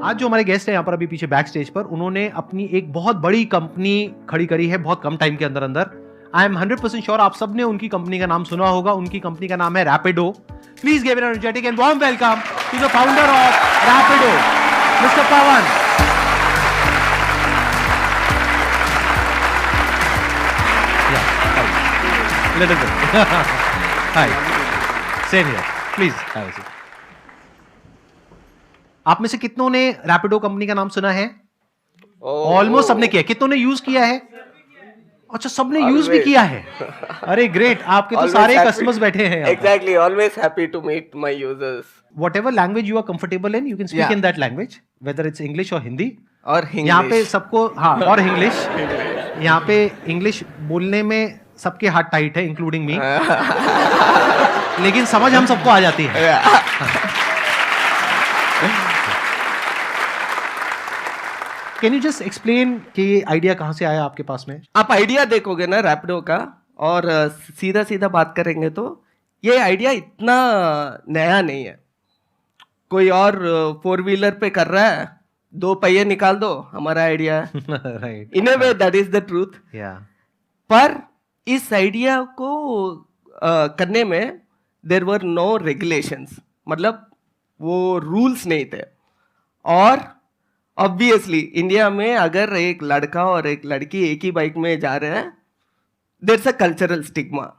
आज जो हमारे गेस्ट हैं यहाँ पर अभी पीछे बैक स्टेज पर, उन्होंने अपनी एक बहुत बड़ी कंपनी खड़ी करी है बहुत कम टाइम के अंदर अंदर। आई एम 100% श्योर आप सबने उनकी कंपनी का नाम सुना होगा। उनकी कंपनी का नाम है Rapido. Please give an energetic and warm welcome to the founder of Rapido, mister Pawan. Little bit. Hi. Same here. Please have a seat. आप में से कितनों ने रैपिडो कंपनी का नाम सुना है? ऑलमोस्ट सबने किया। कितनों ने यूज किया है? अच्छा, सबने यूज भी किया है। अरे ग्रेट, आपके तो सारे कस्टमर्स बैठे हैं। Exactly, always happy to meet my users. Whatever language you are comfortable in, you can speak in that language, whether it's English or Hindi. और English. यहाँ पे सबको हाँ और इंग्लिश। यहाँ पे इंग्लिश बोलने में सबके हाथ टाइट है, इंक्लूडिंग मी। लेकिन समझ हम सबको आ जाती है। कैन यू जस्ट एक्सप्लेन कि ये आइडिया कहाँ से आया आपके पास में? आप आइडिया देखोगे ना रैपिडो का और सीधा सीधा बात करेंगे तो ये आइडिया इतना नया नहीं है। कोई और 4 व्हीलर पे कर रहा है, 2 पहिए निकाल दो, हमारा आइडिया है। Right. In a way that is the truth. पर इस आइडिया को करने में देयर वर नो रेगुलेशंस, मतलब वो रूल्स नहीं थे। और ऑब्वियसली इंडिया में अगर एक लड़का और एक लड़की एक ही बाइक में जा रहे हैं, देयर्स अ कल्चरल स्टिग्मा।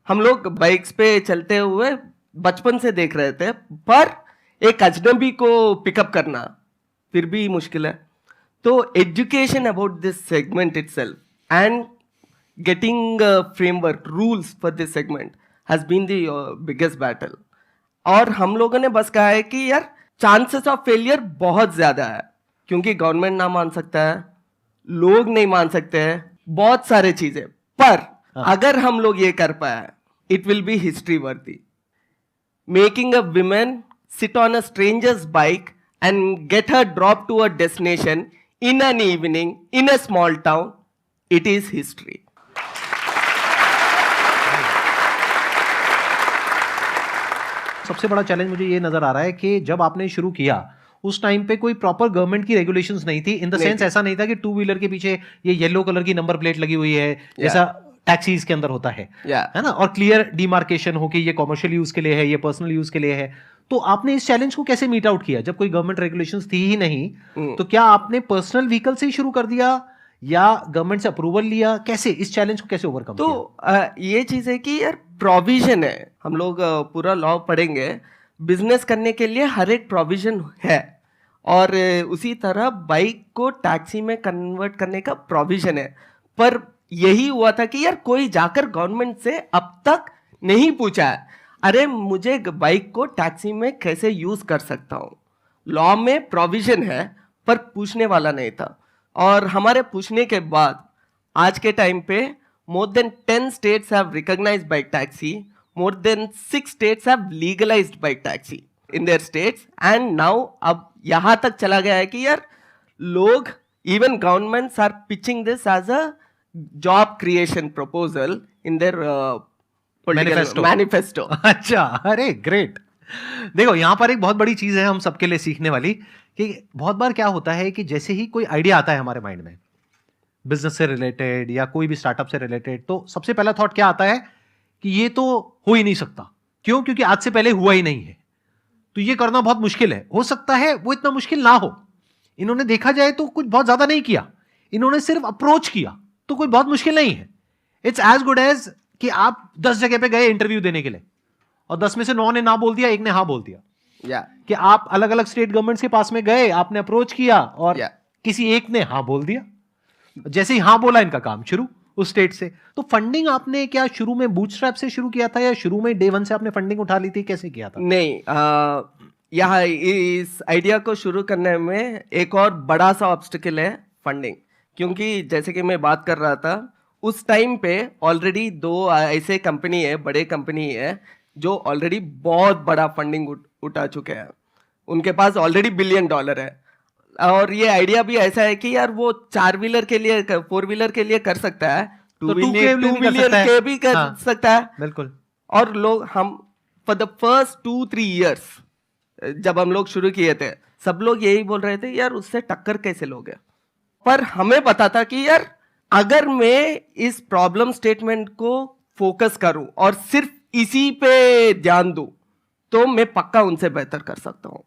हम लोग बाइक्स पे चलते हुए बचपन से देख रहे थे, पर एक अजनबी को पिकअप करना फिर भी मुश्किल है। तो education about this segment itself and getting framework rules for this segment has been the biggest battle. और हम लोगों ने बस कहा है कि यार चांसेस ऑफ फेलियर बहुत ज्यादा है, क्योंकि गवर्नमेंट ना मान सकता है, लोग नहीं मान सकते हैं, बहुत सारे चीजें। पर अगर हम लोग ये कर पाए, it will be history worthy. Making a women sit on a strangers bike and get her drop to a destination in an evening in a small town, it is history. सबसे बड़ा चैलेंज मुझे ये नजर आ रहा है कि जब आपने शुरू किया उस टाइम पे कोई प्रॉपर गवर्नमेंट की रेगुलेशंस नहीं थी। इन द सेंस ऐसा नहीं था कि 2 व्हीलर के पीछे ये येलो कलर की नंबर प्लेट लगी हुई है जैसा टैक्सीज के अंदर होता है ना, और क्लियर डिमार्केशन हो कि ये कॉमर्शियल यूज के लिए है, ये पर्सनल यूज के लिए है। तो आपने इस चैलेंज को कैसे मीट आउट किया जब कोई गवर्नमेंट रेगुलेशंस थी ही नहीं? तो क्या आपने पर्सनल व्हीकल से ही शुरू कर दिया या गवर्नमेंट से अप्रूवल लिया? कैसे इस चैलेंज को कैसे ओवरकम किया? तो ये चीज है कि यार प्रोविजन है, हम लोग पूरा लॉ पढ़ेंगे, बिजनेस करने के लिए हर एक प्रोविजन है। और उसी तरह बाइक को टैक्सी में कन्वर्ट करने का प्रोविजन है। पर यही हुआ था कि यार कोई जाकर गवर्नमेंट से अब तक नहीं पूछा है, अरे मुझे बाइक को टैक्सी में कैसे यूज कर सकता हूँ। लॉ में प्रोविजन है पर पूछने वाला नहीं था। और हमारे पूछने के बाद आज के टाइम पे more than 10 states have recognized bike taxi, more than 6 states have legalized bike taxi in their states, and now अब यहाँ तक चला गया है कि यार लोग, even governments are pitching this as a job creation proposal in their manifesto. अच्छा, अरे ग्रेट। देखो यहाँ पर एक बहुत बड़ी चीज है हम सबके लिए सीखने वाली कि बहुत बार क्या होता है कि जैसे ही कोई आइडिया आता है हमारे माइंड में बिजनेस से रिलेटेड या कोई भी स्टार्टअप से रिलेटेड, तो सबसे पहला थॉट क्या आता है कि ये तो हो ही नहीं सकता। क्यों? क्योंकि आज से पहले हुआ ही नहीं है, तो ये करना बहुत मुश्किल है। हो सकता है वो इतना मुश्किल ना हो। इन्होंने देखा जाए तो कुछ बहुत ज्यादा नहीं किया, इन्होंने सिर्फ अप्रोच किया, तो कोई बहुत मुश्किल नहीं है। इट्स एज गुड एज कि आप 10 जगह पे गए इंटरव्यू देने के लिए और 10 में से 9 ने ना बोल दिया, 1 ने हाँ बोल दिया। कि आप अलग अलग स्टेट गवर्नमेंट के पास में गए, आपने अप्रोच किया और किसी एक ने हाँ बोल दिया। जैसे ही हाँ बोला इनका काम शुरू उस स्टेट से। तो फंडिंग आपने क्या शुरू में बूटस्ट्रैप से शुरू किया था या शुरू में डे 1 से आपने फंडिंग उठा ली थी? कैसे किया था? नहीं, यहाँ इस आइडिया को शुरू करने में एक और बड़ा सा ऑब्स्टिकल है फंडिंग। क्योंकि जैसे कि मैं बात कर रहा था, उस टाइम पे ऑलरेडी 2 ऐसे कंपनी है, बड़े कंपनी है जो ऑलरेडी बहुत बड़ा फंडिंग उठा चुके हैं। उनके पास ऑलरेडी $1 बिलियन है। और ये आइडिया भी ऐसा है कि यार वो 4 व्हीलर के लिए, 4 व्हीलर के लिए कर सकता है, 2 व्हीलर के भी कर सकता है। बिल्कुल। और लोग हम फॉर द फर्स्ट 2-3 years जब हम लोग शुरू किए थे सब लोग यही बोल रहे थे यार उससे टक्कर कैसे लोगे, पर हमें पता था कि यार अगर मैं इस प्रॉब्लम स्टेटमेंट को फोकस करूं और सिर्फ इसी पे ध्यान दूं तो मैं पक्का उनसे बेहतर कर सकता हूं।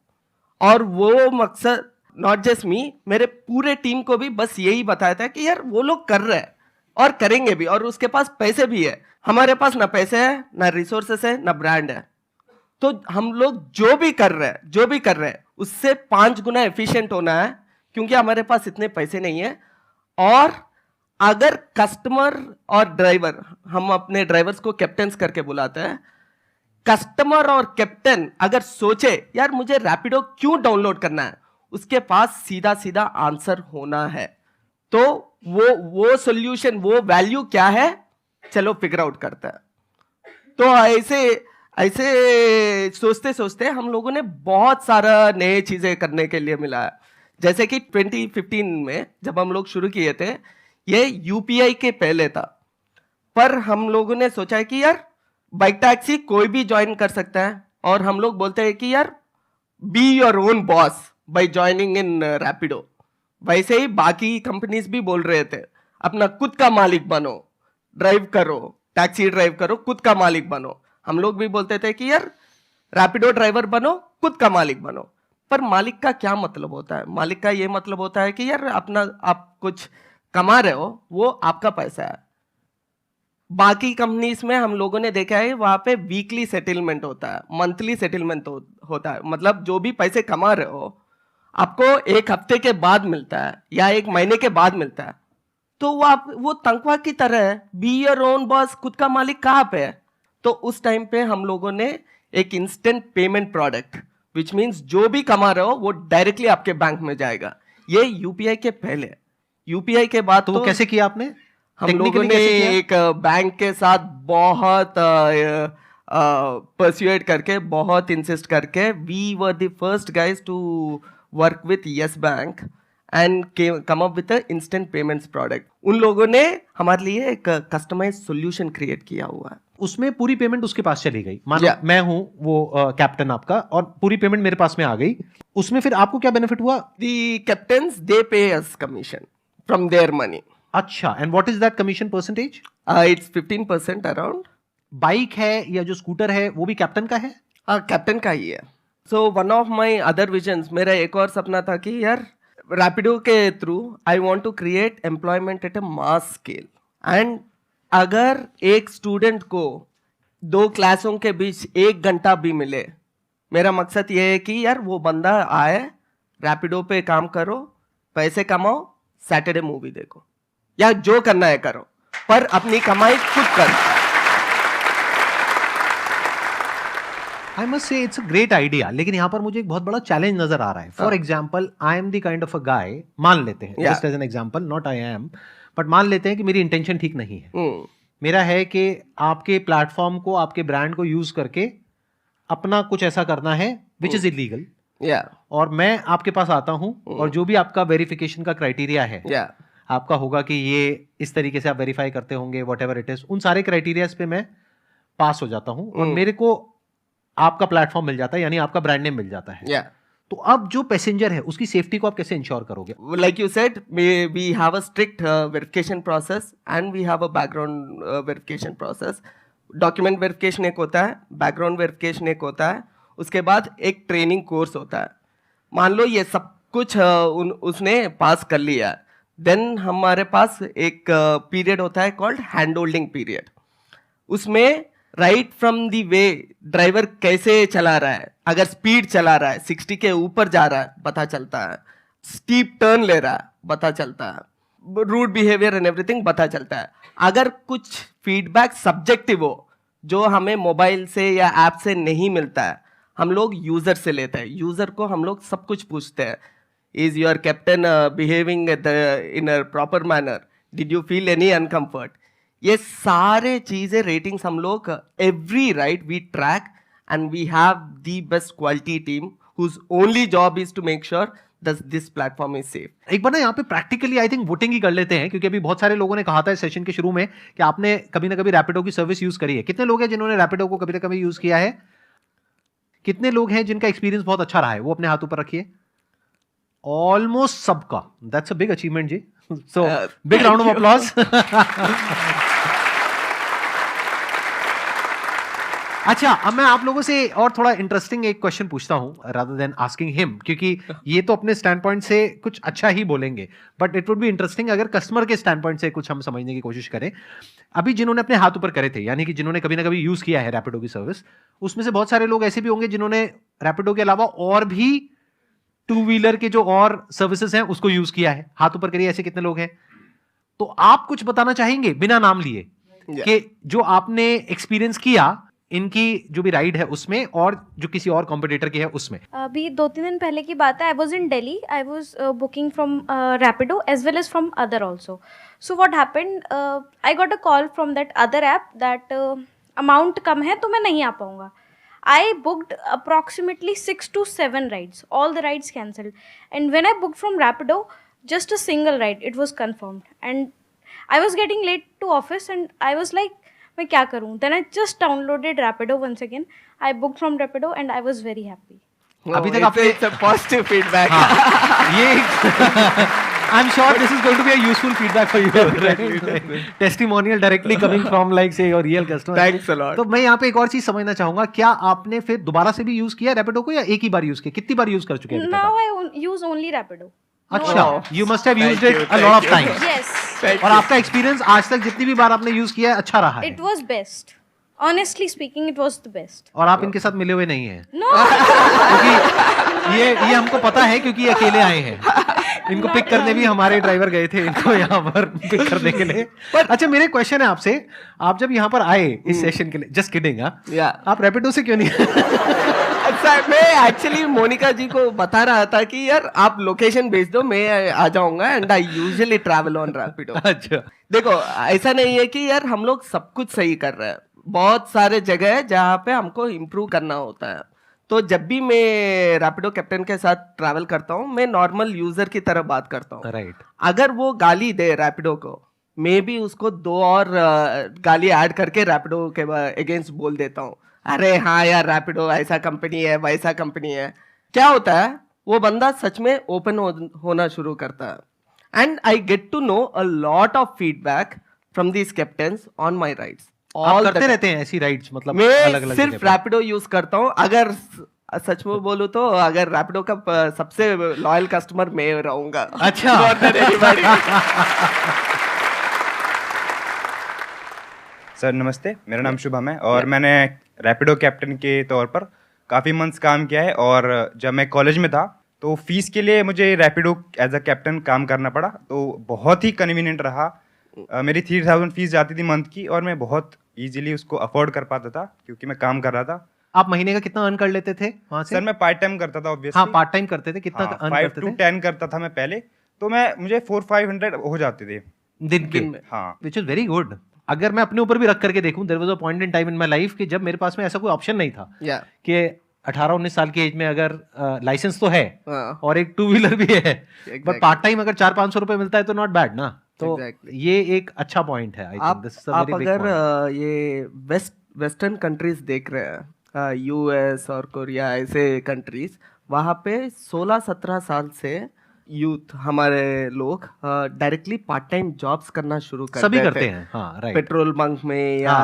और वो मकसद नॉट जस्ट मी, मेरे पूरे टीम को भी बस यही बताया था कि यार वो लोग कर रहे हैं और करेंगे भी, और उसके पास पैसे भी है, हमारे पास ना पैसे है ना रिसोर्सेस है ना ब्रांड है, तो हम लोग जो भी कर रहे हैं उससे 5 गुना एफिशिएंट होना है, क्योंकि हमारे पास इतने पैसे नहीं है। और अगर कस्टमर और ड्राइवर, हम अपने ड्राइवर्स को कैप्टन्स करके बुलाते हैं, कस्टमर और कैप्टन अगर सोचे यार मुझे रैपिडो क्यों डाउनलोड करना है, उसके पास सीधा सीधा आंसर होना है, तो वो सॉल्यूशन, वो वैल्यू क्या है, चलो फिगर आउट करता है। तो ऐसे सोचते सोचते हम लोगों ने बहुत सारा नए चीजें करने के लिए मिला है। जैसे कि 2015 में जब हम लोग शुरू किए थे, ये यूपीआई के पहले था, पर हम लोगों ने सोचा है कि यार बाइक टैक्सी कोई भी ज्वाइन कर सकता है, और हम लोग बोलते हैं कि यार be your own boss by joining in Rapido. वैसे ही बाकी कंपनीज भी बोल रहे थे अपना खुद का मालिक बनो, ड्राइव करो, टैक्सी ड्राइव करो, खुद का मालिक बनो। हम लोग भी बोलते थे कि यार रैपिडो ड्राइवर बनो, खुद का मालिक बनो। पर मालिक का क्या मतलब होता है? मालिक का ये मतलब होता है कि यार अपना आप कुछ कमा रहे हो, वो आपका पैसा है। बाकी कंपनीज में हम लोगों ने देखा है वहां पे वीकली सेटलमेंट होता है, मंथली सेटलमेंट होता है, मतलब जो भी पैसे कमा रहे हो आपको 1 हफ्ते के बाद मिलता है या 1 महीने के बाद मिलता है। तो वो तनख्वाह की तरह है, बी योर ओन बॉस, खुद का मालिक कहाँ पे है? तो उस टाइम पे हम लोगों ने एक instant payment product, which means जो भी कमा रहे हो वो डायरेक्टली आपके बैंक में जाएगा। ये यूपीआई के पहले। यूपीआई के बाद तो वो कैसे किया आपने? हम लोगों ने एक बैंक के साथ बहुत परस्यूएट करके, बहुत इंसिस्ट करके, we were the first guys to work with Yes Bank and come up with instant payments product. उन लोगों ने हमारे लिए एक कस्टमाइज सॉल्यूशन क्रिएट किया हुआ है। उसमें पूरी पेमेंट उसके पास चली गई, मानो मैं हूं वो कैप्टन आपका, और पूरी पेमेंट मेरे पास में आ गई। उसमें फिर आपको क्या बेनिफिट हुआ? दी कैप्टन्स दे पे अस कमीशन फ्रॉम देयर मनी। अच्छा, and what is that commission percentage? It's 15% around. Bike है या जो स्कूटर है वो भी कैप्टन का है? कैप्टन का ही है। So one of my other visions, मेरा एक और सपना था कि यार रैपिडो के through I want to create employment at a mass scale. And अगर एक स्टूडेंट को 2 क्लासों के बीच 1 घंटा भी मिले, मेरा मकसद ये है कि यार वो बंदा आए, रैपिडो पे काम करो, पैसे कमाओ, सैटरडे मूवी देखो, या जो करना है करो, पर अपनी कमाई खुद करो। I must say it's a great idea, लेकिन यहाँ पर मुझे एक बहुत बड़ा चैलेंज नजर आ रहा है। For example, I am the kind of a guy, मान लेते हैं, just as an example, not I am, but मान लेते हैं कि मेरी इंटेंशन ठीक नहीं है। मेरा है कि आपके प्लेटफॉर्म को, आपके ब्रांड को यूज करके अपना कुछ ऐसा करना है विच इज इलीगल, और मैं आपके पास आता हूं, और जो भी आपका वेरिफिकेशन का क्राइटेरिया है, आपका होगा कि ये इस तरीके से आप वेरीफाई करते होंगे, वट एवर इट इज, उन सारे क्राइटेरियाज पे मैं पास हो जाता हूं, और मेरे को आपका प्लेटफॉर्म मिल जाता है, यानी आपका ब्रांड नेम मिल जाता है। तो अब जो पैसेंजर है उसकी सेफ्टी को आप कैसे इंश्योर करोगे? Like you said, we have a strict verification process and we have a background verification process. Document verification एक होता है, बैकग्राउंड वेरिफिकेशन एक होता है, उसके बाद एक ट्रेनिंग कोर्स होता है। मान लो ये सब कुछ उसने पास कर लिया, देन हमारे पास एक पीरियड होता है कॉल्ड हैंड होल्डिंग पीरियड। उसमें right from the way driver कैसे चला रहा है, अगर स्पीड चला रहा है, 60 के ऊपर जा रहा है पता चलता है, स्टीप टर्न ले रहा है पता चलता है, रूड बिहेवियर एंड एवरीथिंग पता चलता है। अगर कुछ फीडबैक सब्जेक्टिव हो जो हमें मोबाइल से या ऐप से नहीं मिलता है, हम लोग यूजर से लेते हैं। यूजर को हम लोग सब कुछ पूछते हैं, is your captain behaving in a proper manner, did you feel any uncomfort, ये सारे चीजें रेटिंग्स हम लोग every ride we track, and we have the best quality team whose only job is to make sure this platform is safe. एक बार ना यहाँ पे प्रैक्टिकली आई थिंक वोटिंग ही कर लेते हैं, क्योंकि अभी बहुत सारे लोगों ने कहा था इस सेशन के शुरू में कि आपने कभी ना कभी रैपिडो की सर्विस यूज करी है। कितने लोग हैं जिन्होंने रैपिडो को कभी ना कभी यूज किया है? कितने लोग हैं जिनका एक्सपीरियंस बहुत अच्छा रहा है, वो अपने हाथों पर रखिए। ऑलमोस्ट सबका। दैट्स अ बिग अचीवमेंट जी। So big round of applause. अच्छा, अब मैं आप लोगों से और थोड़ा इंटरेस्टिंग एक क्वेश्चन पूछता हूं रादर देन आस्किंग हिम, क्योंकि ये तो अपने स्टैंड पॉइंट से कुछ अच्छा ही बोलेंगे, but it would be interesting अगर कस्टमर के स्टैंड पॉइंट से कुछ हम समझने की कोशिश करें। अभी जिन्होंने अपने हाथ ऊपर करे थे, यानी कि जिन्होंने कभी ना कभी यूज किया है रैपिडो की सर्विस, उसमें से बहुत सारे लोग ऐसे भी होंगे जिन्होंने रैपिडो के अलावा और भी टू व्हीलर के जो और सर्विसेज हैं उसको यूज किया है। हाथ ऊपर करिए, ऐसे कितने लोग हैं? तो आप कुछ बताना चाहेंगे बिना नाम लिए कि जो आपने एक्सपीरियंस किया इनकी जो भी राइड है उसमें और जो किसी और कॉम्पिटिटर की है उसमें? अभी 2-3 दिन पहले की बात है, I was in Delhi, I was booking from Rapido as well as from other also. So what happened, I got a call from that other app that amount कम है तो मैं नहीं आ पाऊँगा. I booked approximately 6 to 7 rides. All the rides cancelled. And when I booked from Rapido, just a single ride, it was confirmed. And I was getting late to office and I was like, मैं क्या करूँ? Then I just downloaded Rapido once again. I booked from Rapido and I was very happy. अभी तक आपने it's a positive feedback. ये I'm sure this is going to be a useful feedback for you. Right? Testimonial directly coming from like say your real customer. Thanks a lot. तो मैं यहाँ पे एक और चीज समझना चाहूंगा, क्या आपने फिर दोबारा से भी यूज किया रैपिडो को या एक ही बार यूज किया? कितनी बार यूज कर चुके हैं? Now I use only Rapido. अच्छा, you must have used Thank it you, a lot of thank times. Yes. और आपका एक्सपीरियंस आज तक जितनी भी बार आपने यूज किया है अच्छा रहा है? It was best. Honestly speaking, it was the best. और आप इनके साथ मिले हुए नहीं हैं? No. क्योंकि ये हमको पता है, क्योंकि ये अकेले आए हैं। इनको पिक करने भी हमारे ड्राइवर गए थे इनको यहाँ पर पिक करने के लिए। अच्छा, मेरे क्वेश्चन है आपसे, आप जब यहाँ पर आए इस सेशन के लिए, जस्ट किडिंग, आप रैपिडो से क्यों नहीं? अच्छा, मैं एक्चुअली मोनिका जी को बता रहा था कि यार आप लोकेशन भेज दो, मैं आ जाऊंगा and I usually travel on Rapido. अच्छा, देखो ऐसा नहीं है कि यार हम लोग सब कुछ सही कर रहे हैं, बहुत सारे जगह है जहाँ पे हमको इम्प्रूव करना होता है. तो जब भी मैं रैपिडो कैप्टन के साथ ट्रैवल करता हूँ, मैं नॉर्मल यूजर की तरह बात करता हूँ. राइट. अगर वो गाली दे रैपिडो को, मैं भी उसको 2 और गाली ऐड करके रैपिडो के अगेंस्ट बोल देता हूँ. अरे हाँ यार, रैपिडो ऐसा कंपनी है, वैसा कंपनी है. क्या होता है, वो बंदा सच में ओपन होना शुरू करता है. And I get to know a lot of feedback from these captains on my rides. आप करते रहते हैं ऐसी राइड्स? मतलब मैं अलग-अलग सिर्फ रैपिडो यूज करता हूँ. अगर सच में बोलूं तो अगर रैपिडो का सबसे लॉयल कस्टमर मैं रहूंगा. अच्छा. सर नमस्ते, मेरा नाम शुभम है और मैंने रैपिडो कैप्टन के तौर पर काफ़ी मंथ्स काम किया है. और जब मैं कॉलेज में था तो फीस के लिए मुझे रैपिडो एज अ कैप्टन काम करना पड़ा, तो बहुत ही कन्वीनियंट रहा. मेरी 3000 फीस जाती थी मंथ की और मैं बहुत इजीली उसको अफोर्ड कर पाता था क्योंकि मैं काम कर रहा था. आप महीने का कितना अर्न कर लेते थे वहां से? सर मैं पार्ट टाइम करता था ऑब्वियसली. हाँ, पार्ट टाइम करते थे. कितना अर्न 5 करते to थे? 10 करता था मैं पहले, तो मुझे 400-500 हो जाते थे दिन के. हाँ. Which is very good. अगर मैं अपने ऊपर भी रख करके देखूं, there was a point in time in my life कि जब मेरे पास में ऐसा कोई ऑप्शन नहीं था कि 18-19 साल की एज में अगर लाइसेंस तो है और एक टू व्हीलर भी है, बट पार्ट टाइम अगर 400-500 रुपए मिलता है तो नॉट बैड ना. तो ये एक अच्छा पॉइंट है. I think this is a very big point. अगर ये वेस्टर्न कंट्रीज देख रहे हैं, यूएस और कोरिया ऐसे कंट्रीज, वहाँ पे 16-17 साल से यूथ हमारे लोग डायरेक्टली पार्ट टाइम जॉब्स करना शुरू कर सभी देते करते हैं. हाँ, राइट. पेट्रोल बंक में या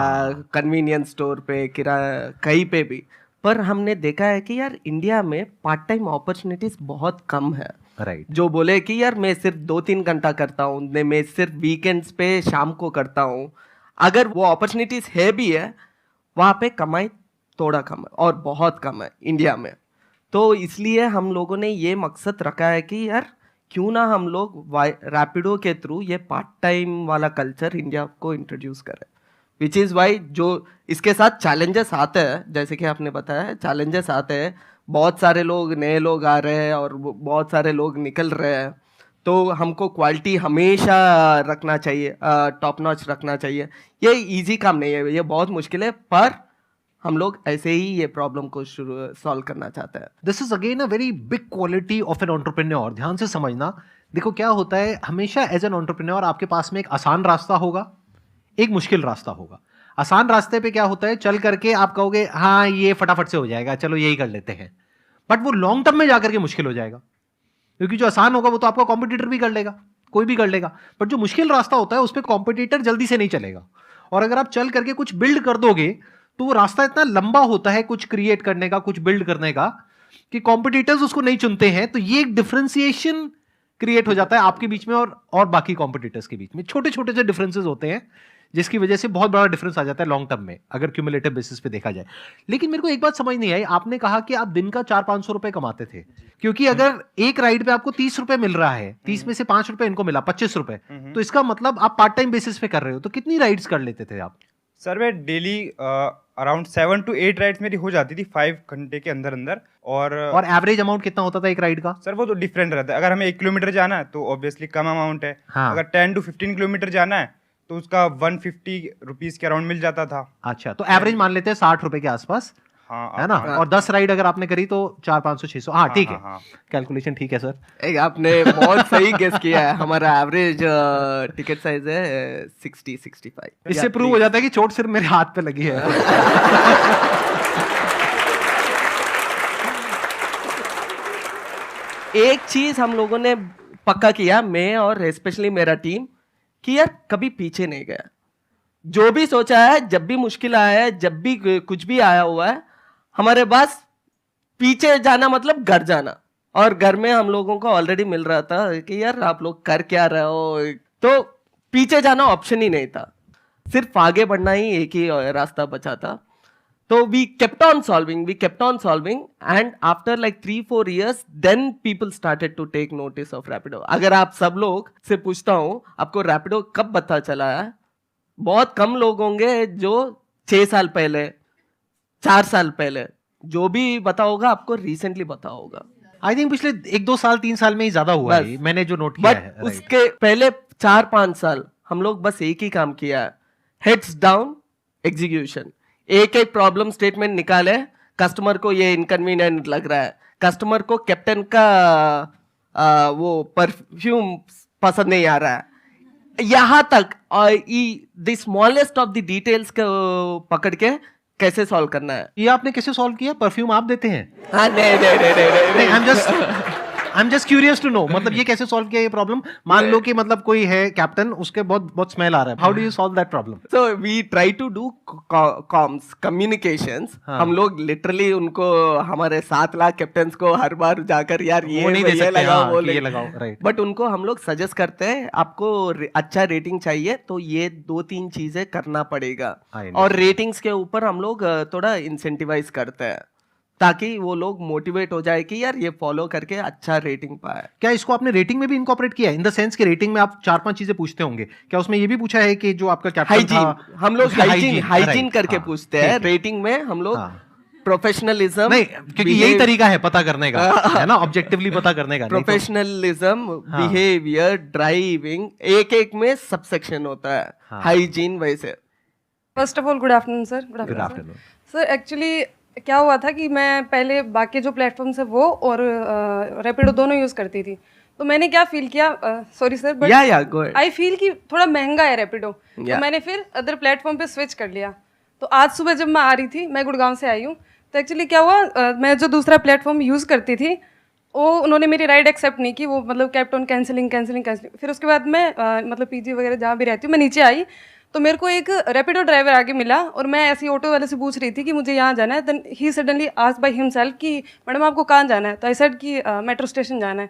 कन्वीनियंस स्टोर पे, किराया कहीं पे भी. पर हमने देखा है कि यार इंडिया में पार्ट टाइम अपॉर्चुनिटीज बहुत कम है. राइट. जो बोले कि यार मैं सिर्फ 2-3 घंटा करता हूँ, मैं सिर्फ वीकेंड्स पे शाम को करता हूँ. अगर वो अपॉर्चुनिटीज है भी है, वहाँ पे कमाई थोड़ा कम है और बहुत कम है इंडिया में. तो इसलिए हम लोगों ने ये मकसद रखा है कि यार क्यों ना हम लोग रैपिडो के थ्रू ये पार्ट टाइम वाला कल्चर इंडिया को इंट्रोड्यूस करें. विच इज़ वाई जो इसके साथ चैलेंजेस आते हैं, जैसे कि आपने बताया चैलेंजेस आते हैं, बहुत सारे लोग नए लोग आ रहे हैं और बहुत सारे लोग निकल रहे हैं. तो हमको क्वालिटी हमेशा रखना चाहिए, टॉप नॉच रखना चाहिए. ये इजी काम नहीं है, ये बहुत मुश्किल है, पर हम लोग ऐसे ही ये प्रॉब्लम को सॉल्व करना चाहते हैं. This is again a very big quality of an entrepreneur. ध्यान से समझना. देखो क्या होता है, हमेशा एज एन एंटरप्रेन्योर आपके पास में एक आसान रास्ता होगा, एक मुश्किल रास्ता होगा. आसान रास्ते पे क्या होता है, चल करके आप कहोगे हाँ ये फटाफट से हो जाएगा, चलो यही कर लेते हैं, बट वो लॉन्ग टर्म में जाकर के मुश्किल हो जाएगा, क्योंकि जो आसान होगा वो तो आपका कॉम्पिटिटर भी कर लेगा, कोई भी कर लेगा, बट जो मुश्किल रास्ता होता है उस पर कॉम्पिटिटर जल्दी से नहीं चलेगा। और अगर आप चल करके कुछ बिल्ड कर दोगे तो वो रास्ता इतना लंबा होता है कुछ क्रिएट करने का, कुछ बिल्ड करने का, कि कॉम्पिटिटर्स उसको नहीं चुनते हैं। तो ये एक डिफरेंशिएशन क्रिएट हो जाता है आपके बीच में और बाकी कॉम्पिटिटर्स के बीच में। छोटे छोटे से डिफरेंसेस होते हैं जिसकी वजह से बहुत बड़ा डिफरेंस आ जाता है लॉन्ग टर्म में, अगर क्यूमुलेटिव बेसिस पे देखा जाए। लेकिन मेरे को एक बात समझ नहीं आई, आपने कहा कि आप दिन का 400-500 रुपए कमाते थे, क्योंकि अगर एक राइड पे आपको 30 रुपए मिल रहा है, 30 में से 5 रुपए इनको मिला, 25 रुपए, तो इसका मतलब आप पार्ट टाइम बेसिस पे कर रहे हो। तो कितनी राइड्स कर लेते थे आप? सर मैं डेली अराउंड 7 to 8 राइड्स मेरी हो जाती थी 5 घंटे के अंदर अंदर। और एवरेज अमाउंट कितना होता था एक राइड का? सर वो तो डिफरेंट रहता है। अगर हमें 1 किलोमीटर जाना है तो ऑब्वियसली कम अमाउंट है। हाँ। अगर 10 to 15 किलोमीटर जाना है तो उसका 150 रुपीज के अराउंड मिल जाता था। अच्छा, तो एवरेज मान लेते हैं 60 रुपए के आसपास, हाँ है ना? और 10 राइड अगर आपने करी तो 400-500-600, हाँ ठीक है, हाँ। कैलकुलेशन ठीक है सर। आपने बहुत सही गेस किया है। हमारा एवरेज टिकट साइज है 60-65। इससे प्रूव हो जाता है कि चोट सिर्फ मेरे हाथ पे लगी है। एक चीज हम लोगों ने पक्का किया, मैं और स्पेशली मेरा टीम, कि यार कभी पीछे नहीं गया। जो भी सोचा है, जब भी मुश्किल आया है, जब भी कुछ भी आया हुआ है, हमारे पास पीछे जाना मतलब घर जाना। और घर में हम लोगों को ऑलरेडी मिल रहा था कि यार आप लोग कर क्या रहे हो, तो पीछे जाना ऑप्शन ही नहीं था, सिर्फ आगे बढ़ना ही एक ही रास्ता बचा था। तो we kept on solving and after like 3-4 years then people started to take notice of Rapido। अगर आप सब लोग से पूछता हूँ आपको Rapido कब पता चला है, बहुत कम लोग होंगे जो 6 साल पहले, 4 साल पहले, जो भी पता होगा आपको रिसेंटली पता होगा। आई थिंक पिछले 1-2 साल 3 साल में ही ज्यादा हुआ है, मैंने जो नोट किया है। बट उसके पहले 4-5 साल हम लोग बस एक ही काम किया है, हेड्स डाउन एग्जीक्यूशन। एक एक प्रॉब्लम स्टेटमेंट निकाले, कस्टमर को ये इनकन्वीनियंट लग रहा है, कस्टमर को कैप्टन का वो परफ्यूम पसंद नहीं आ रहा है, यहाँ तक the smallest of the details को पकड़ के कैसे सॉल्व करना है। ये आपने कैसे सॉल्व किया? परफ्यूम आप देते हैं? हाँ, नहीं, I am just curious to know, मतलब ये कैसे सॉल्व किया ये प्रॉब्लम? मान लो कि मतलब कोई है कैप्टन, उसके बहुत स्मेल आ रहा है, how do you solve that problem? So we try to do comms communications. हम लोग लिटरली उनको, हमारे 7 लाख कैप्टन्स को हर बार जाकर यार वो नहीं दे सकते, लगाओ, हाँ, वो कि ये लगाओ, राइट। बट उनको हम लोग सजेस्ट करते हैं, आपको अच्छा रेटिंग चाहिए तो ये 2-3 चीजें करना पड़ेगा। और रेटिंग्स के ऊपर हम लोग थोड़ा इंसेंटिवाइज करते हैं ताकि वो लोग मोटिवेट हो जाए कि यार ये फॉलो करके अच्छा रेटिंग पाए। क्या इसको आपने रेटिंग में भी इनकॉर्पोरेट किया है? इन द सेंस कि रेटिंग में आप 4-5 चीजें पूछते होंगे, क्या उसमें ये भी पूछा है कि जो आपका कैप्टन हाइजीन, हम लोग हाइजीन करके हाँ, पूछते हैं। रेटिंग में हम लोग प्रोफेशनलिज्म, नहीं, क्योंकि यही तरीका है पता करने का, है ना, ऑब्जेक्टिवली पता करने का। प्रोफेशनलिज्म, बिहेवियर, ड्राइविंग, एक एक में सब सेक्शन होता है। हाइजीन वैसे। First of all good afternoon sir. Good afternoon sir. Actually क्या हुआ था कि मैं पहले बाकी जो प्लेटफॉर्म्स है वो और रैपिडो दोनों यूज़ करती थी, तो मैंने क्या फील किया, sorry sir, but I feel कि थोड़ा महंगा है रैपिडो, तो मैंने फिर अदर प्लेटफॉर्म पे स्विच कर लिया। तो आज सुबह जब मैं आ रही थी, मैं गुड़गांव से आई हूँ, तो एक्चुअली क्या हुआ, मैं जो दूसरा प्लेटफॉर्म यूज़ करती थी वो उन्होंने मेरी राइड एक्सेप्ट नहीं की, वो मतलब केप्ट ऑन कैंसिलिंग। फिर उसके बाद मैं मतलब पीजी वगैरह जहाँ भी रहती हूँ, मैं नीचे आई तो मेरे को एक रैपिडो ड्राइवर आगे मिला और मैं ऐसी ऑटो वाले से पूछ रही थी कि मुझे यहाँ जाना है। Then he suddenly asked by himself कि मैडम आपको कहाँ जाना है? तो आई सेड कि मेट्रो स्टेशन जाना है।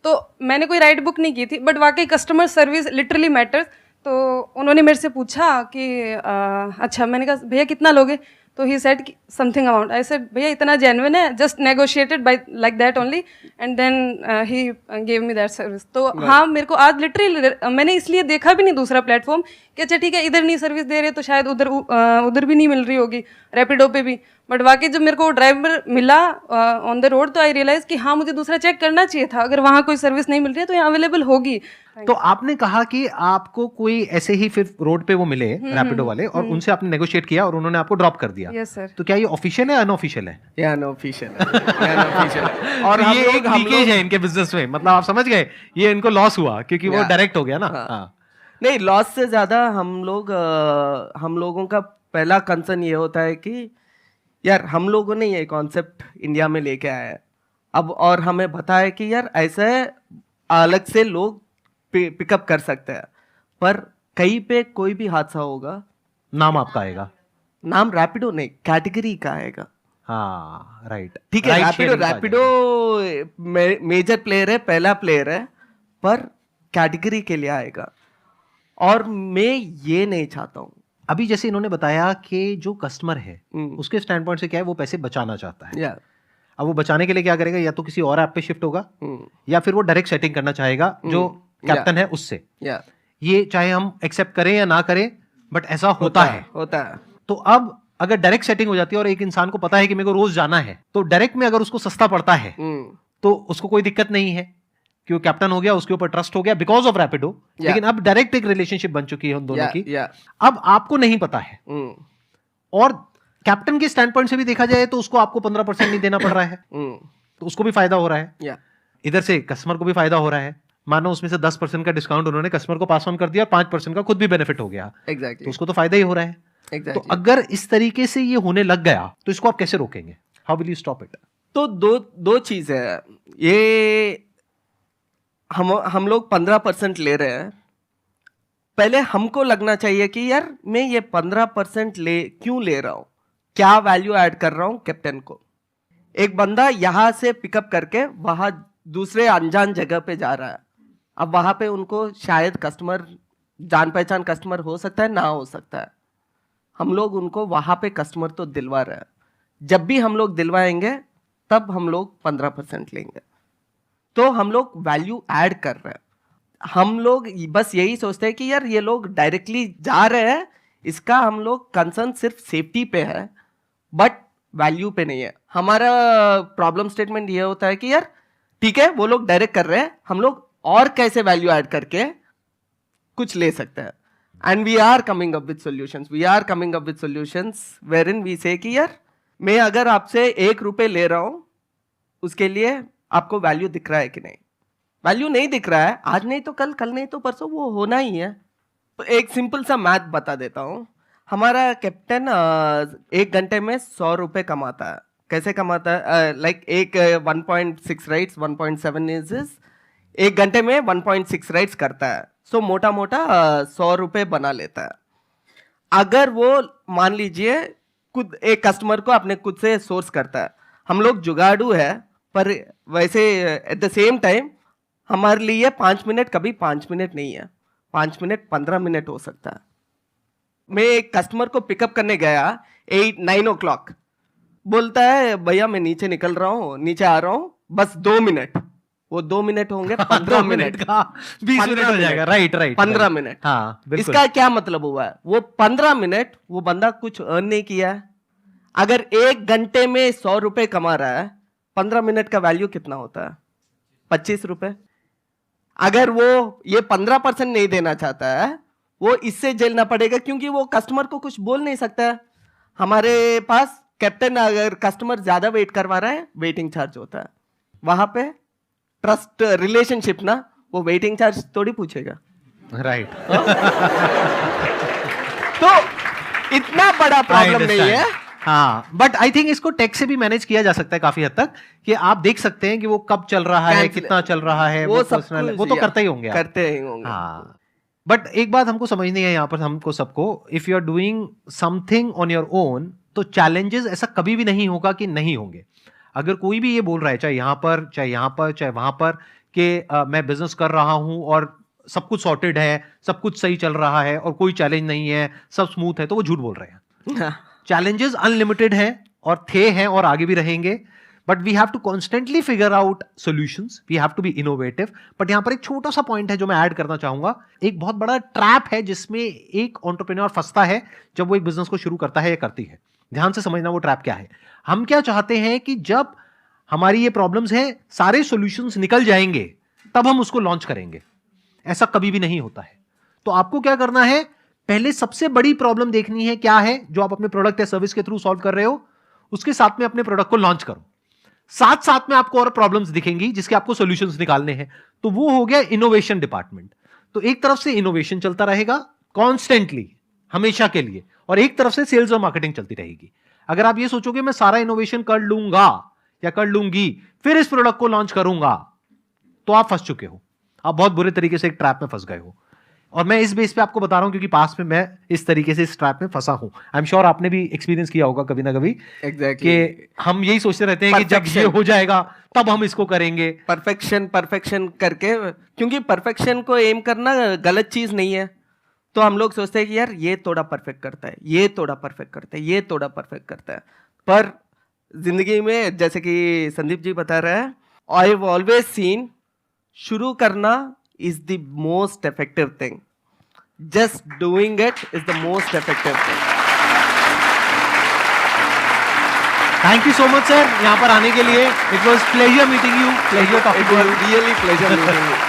तो मैंने कोई राइड बुक नहीं की थी, बट वाकई कस्टमर सर्विस लिटरली मैटर्स। तो उन्होंने मेरे से पूछा कि अच्छा, मैंने कहा भैया कितना लोगे? तो he said something amount. I said भैया इतना जेन्युइन है, just negotiated by like that only, and then he gave me that service. तो हाँ, मेरे को आज लिटरली मैंने इसलिए देखा भी नहीं दूसरा प्लेटफॉर्म कि अच्छा ठीक है इधर नहीं सर्विस दे रहे तो शायद उधर भी नहीं मिल रही होगी, रैपिडो पे भी। बट वाकई जब मेरे को ड्राइवर मिला ऑन द रोड, तो आई रियलाइज कि हाँ, मुझे दूसरा चेक करना चाहिए था, अगर वहाँ कोई सर्विस नहीं मिल रही है तो यहाँ अवेलेबल होगी। तो आपने कहा कि आपको कोई ऐसे ही फिर रोड पे वो मिले रैपिडो वाले और उनसे आपने नेगोशिएट किया और उन्होंने आपको ड्रॉप कर दिया। Yes sir. तो क्या ये ऑफिशियल है अनऑफिशियल है? ये अनऑफिशियल है। और ये एक लीकेज है इनके बिजनेस में, मतलब आप समझ गए, ये इनको लॉस हुआ क्योंकि वो डायरेक्ट हो गया ना। नहीं, लॉस से ज्यादा हम लोगों का पहला कंसर्न ये होता है कि यार हम लोगों ने ये कॉन्सेप्ट इंडिया में लेके आया है अब, और हमें बताया कि यार ऐसे अलग से लोग पिकअप कर सकते हैं, पर कहीं पे कोई भी हादसा होगा, नाम आपका आएगा, नाम रैपिडो नहीं, कैटेगरी का आएगा। हाँ राइट, ठीक है, रैपिडो मेजर प्लेयर है, पहला प्लेयर है, पर कैटेगरी के लिए आएगा, और मैं ये नहीं चाहता हूँ। अभी जैसे इन्होंने बताया कि जो कस्टमर है उसके स्टैंड पॉइंट से क्या है, वो पैसे बचाना चाहता है। या अब वो बचाने के लिए क्या करेगा, या तो किसी और ऐप पे शिफ्ट होगा या फिर वो डायरेक्ट सेटिंग करना चाहेगा जो कैप्टन है उससे। या ये चाहे हम एक्सेप्ट करें या ना करें, बट ऐसा होता है। तो अब अगर डायरेक्ट सेटिंग हो जाती है और एक इंसान को पता है कि मेरे को रोज जाना है, तो डायरेक्ट में अगर उसको सस्ता पड़ता है तो उसको कोई दिक्कत नहीं है कि वो कैप्टन हो गया, उसके ऊपर ट्रस्ट हो गया बिकॉज ऑफ रैपिडो। लेकिन अब डायरेक्ट एक रिलेशनशिप बन चुकी है उन दोनों की। अब आपको नहीं पता है, और कैप्टन के स्टैंड पॉइंट से भी देखा जाए तो उसको आपको 15% नहीं देना पड़ रहा है, तो उसको भी फायदा हो रहा है, इधर से कस्टमर को भी फायदा हो रहा है। मानो उसमें से 10% का डिस्काउंट उन्होंने कस्टमर को पास ऑन कर दिया और 5% का खुद भी बेनिफिट हो गया। एग्जैक्टली, तो उसको तो फायदा ही हो रहा है। तो अगर इस तरीके से ये होने लग गया तो इसको आप कैसे रोकेंगे? How will you stop it? तो दो चीज है। ये हम लोग 15% ले रहे हैं, पहले हमको लगना चाहिए कि यार मैं ये 15% क्यों ले रहा हूं, क्या वैल्यू ऐड कर रहा हूं कैप्टन को। एक बंदा यहां से पिकअप करके वहां दूसरे अनजान जगह पे जा रहा है, अब वहां पे उनको शायद कस्टमर, जान पहचान कस्टमर हो सकता है, ना हो सकता है, हम लोग उनको वहां पे कस्टमर तो दिलवा रहे हैं। जब भी हम लोग दिलवाएंगे तब हम लोग 15% लेंगे, तो हम लोग वैल्यू ऐड कर रहे हैं। हम लोग बस यही सोचते हैं कि यार ये लोग डायरेक्टली जा रहे हैं, इसका हम लोग कंसर्न सिर्फ सेफ्टी पे है, बट वैल्यू पे नहीं है। हमारा प्रॉब्लम स्टेटमेंट ये होता है कि यार ठीक है वो लोग डायरेक्ट कर रहे हैं, हम लोग और कैसे वैल्यू ऐड करके कुछ ले सकते हैं। And we are coming up with solutions wherein we say कि यार मैं अगर आपसे 1 रुपए ले रहा हूं, उसके लिए आपको वैल्यू दिख रहा है कि नहीं। वैल्यू नहीं दिख रहा है, आज नहीं तो कल, कल नहीं तो परसों, वो होना ही है। तो एक सिंपल सा मैथ बता देता हूं। हमारा कैप्टन 1 घंटे में 100 रुपए कमाता है। कैसे कमाता है? लाइक एक 1.6 राइड्स, 1.7 इज 1 घंटे में 1.6 राइड्स करता है, सो मोटा मोटा 100 रुपए बना लेता है। अगर वो मान लीजिए खुद एक कस्टमर को अपने खुद से सोर्स करता है, हम लोग जुगाड़ू है, पर वैसे एट द सेम टाइम हमारे लिए 5 मिनट कभी 5 मिनट नहीं है, 5 मिनट 15 मिनट हो सकता है। मैं एक कस्टमर को पिकअप करने गया 9 o'clock, बोलता है भैया मैं नीचे निकल रहा हूँ, नीचे आ रहा हूँ, बस 2 मिनट। वो 2 मिनट होंगे 15 मिनट का 20 मिनट हो जाएगा। Right 15 minute. हाँ, बिल्कुल। इसका क्या मतलब हुआ है? वो 15 मिनट वो बंदा कुछ अर्न नहीं किया है। अगर 1 घंटे में 100 रुपए कमा रहा है, 15 मिनट का वैल्यू कितना होता है? 25 रुपए। अगर वो ये 15% नहीं देना चाहता है, वो इससे झेलना पड़ेगा, क्योंकि वो कस्टमर को कुछ बोल नहीं सकता है। हमारे पास कैप्टन अगर कस्टमर ज्यादा वेट करवा रहा है, वेटिंग चार्ज होता है। वहां पे ट्रस्ट रिलेशनशिप ना, वो वेटिंग चार्ज थोड़ी पूछेगा। राइट। तो इतना बड़ा प्रॉब्लम नहीं है। हाँ, बट आई थिंक इसको टेक से भी मैनेज किया जा सकता है काफी हद तक, कि आप देख सकते हैं कि वो कब चल रहा है, कितना चल रहा है, वो पर्सनल, वो तो करते ही होंगे, करते ही होंगे। हाँ, बट एक बात हमको समझनी है यहाँ पर, हमको सबको, if you are doing something on your own, तो चैलेंजेस ऐसा कभी भी नहीं होगा कि नहीं होंगे। अगर कोई भी ये बोल रहा है, चाहे यहाँ पर, चाहे यहाँ पर, चाहे वहां पर, कि मैं बिजनेस कर रहा हूं और सब कुछ सॉर्टेड है, सब कुछ सही चल रहा है और कोई चैलेंज नहीं है, सब स्मूथ है, तो वो झूठ बोल रहे हैं। चैलेंजेस अनलिमिटेड हैं और थे हैं और आगे भी रहेंगे, but we have to constantly figure out solutions, we have to be innovative. But यहां पर एक छोटा सा पॉइंट है जो मैं ऐड करना चाहूंगा। एक बहुत बड़ा ट्रैप है जिसमें एक एंटरप्रेन्योर फंसता है जब वो एक बिजनेस को शुरू करता है या करती है। ध्यान से समझना वो ट्रैप क्या है। हम क्या चाहते हैं कि जब हमारी ये प्रॉब्लम्स हैं, सारे सॉल्यूशंस निकल जाएंगे, तब हम उसको लॉन्च करेंगे। ऐसा कभी भी नहीं होता है। तो आपको क्या करना है, पहले सबसे बड़ी प्रॉब्लम देखनी है क्या है जो आप अपने प्रोडक्ट या सर्विस के थ्रू सॉल्व कर रहे हो, उसके साथ में अपने प्रोडक्ट को लॉन्च करो। साथ साथ में आपको और प्रॉब्लम्स दिखेंगी जिसके आपको सॉल्यूशंस निकालने हैं। तो वो हो गया इनोवेशन डिपार्टमेंट। तो एक तरफ से इनोवेशन चलता रहेगा कॉन्स्टेंटली, हमेशा के लिए, और एक तरफ से सेल्स और मार्केटिंग चलती रहेगी। अगर आप ये सोचोगे मैं सारा इनोवेशन कर लूंगा या कर लूंगी फिर इस प्रोडक्ट को लॉन्च करूंगा, तो आप फंस चुके हो, आप बहुत बुरे तरीके से एक ट्रैप में फंस गए हो। और मैं इस बेस पे आपको बता रहा हूं क्योंकि पास में मैं इस तरीके से इस ट्रैप में फंसा हूं। आई एम श्योर आपने भी एक्सपीरियंस किया होगा कभी ना कभी। एग्जैक्टली कि हम यही सोचते रहते हैं कि जब ये हो जाएगा तब हम इसको करेंगे। परफेक्शन करके, क्योंकि परफेक्शन को एम करना गलत चीज नहीं है, तो हम लोग सोचते हैं कि यार ये थोड़ा परफेक्ट करता है, ये थोड़ा परफेक्ट करता है, ये थोड़ा परफेक्ट करता है। पर जिंदगी में जैसे कि संदीप जी बता रहे हैं, आई हैव ऑलवेज सीन शुरू करना is the most effective thing. Just doing it is the most effective thing. Thank you so much sir यहाँ पर आने के लिए। It was pleasure meeting you, pleasure talking to you, Really pleasure meeting you.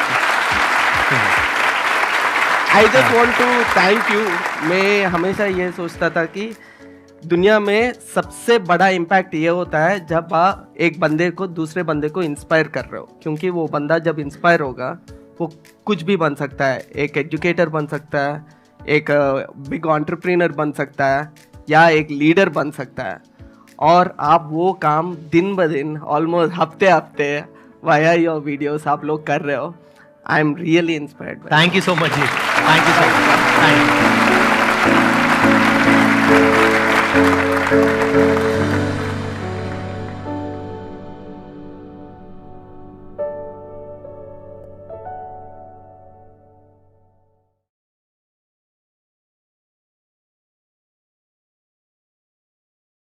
I just want to thank you. मैं हमेशा ये सोचता था कि दुनिया में सबसे बड़ा इम्पैक्ट ये होता है जब आप एक बंदे को दूसरे बंदे को इंस्पायर कर रहे हो, क्योंकि वो बंदा जब इंस्पायर होगा वो कुछ भी बन सकता है। एक एजुकेटर बन सकता है, एक बिग एंटरप्रेन्योर बन सकता है, या एक लीडर बन सकता है। और आप वो काम दिन ब दिन ऑलमोस्ट हफ्ते हफ्ते वाया योर वीडियोस आप लोग कर रहे हो। I am really inspired. Thank you so much जी, thank you so much, thank you.